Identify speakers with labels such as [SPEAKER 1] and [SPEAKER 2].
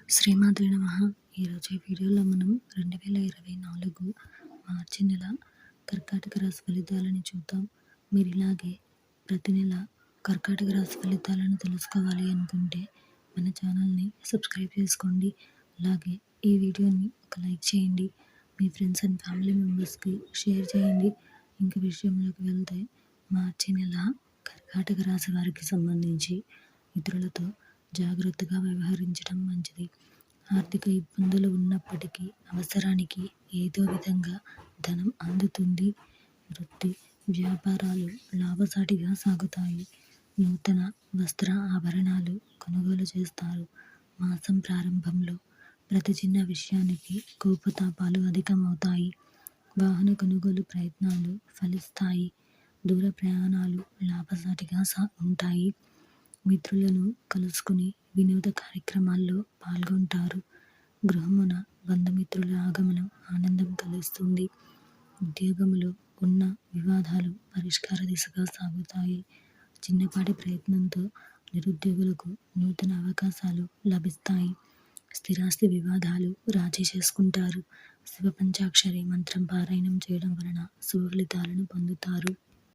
[SPEAKER 1] శ్రీమాత్రే నమః. ఈరోజు ఈ వీడియోలో మనం 2024 మార్చి నెల కర్కాటక రాశి ఫలితాలను చూద్దాం. మీరు ఇలాగే ప్రతి నెల కర్కాటక రాశి ఫలితాలను తెలుసుకోవాలి అనుకుంటే మన ఛానల్ని సబ్స్క్రైబ్ చేసుకోండి. అలాగే ఈ వీడియోని ఒక లైక్ చేయండి. మీ ఫ్రెండ్స్ అండ్ ఫ్యామిలీ మెంబర్స్కి షేర్ చేయండి. ఇంకా విషయంలోకి వెళ్తే మార్చి నెల కర్కాటక రాశి వారికి సంబంధించి ఇతరులతో జాగ్రత్తగా వ్యవహరించడం మంచిది. ఆర్థిక ఇబ్బందులు ఉన్నప్పటికీ అవసరానికి ఏదో విధంగా ధనం అందుతుంది. వృత్తి వ్యాపారాలు లాభసాటిగా సాగుతాయి. నూతన వస్త్ర ఆభరణాలు కొనుగోలు చేస్తారు. మాసం ప్రారంభంలో ప్రతి చిన్న విషయానికి కోపతాపాలు అధికమవుతాయి. వాహన కొనుగోలు ప్రయత్నాలు ఫలిస్తాయి. దూర ప్రయాణాలు లాభసాటిగా ఉంటాయి. మిత్రులను కలుసుకుని వినోద కార్యక్రమాల్లో పాల్గొంటారు. గృహమున బంధుమిత్రుల ఆగమనం ఆనందం కలిగిస్తుంది. ఉద్యోగంలో ఉన్న వివాదాలు పరిష్కార దిశగా సాగుతాయి. చిన్నపాటి ప్రయత్నంతో నిరుద్యోగులకు నూతన అవకాశాలు లభిస్తాయి. స్థిరాస్తి వివాదాలు రాజీ చేసుకుంటారు. శివ పంచాక్షరి మంత్రం పారాయణం చేయడం వలన శుభ ఫలితాలను పొందుతారు.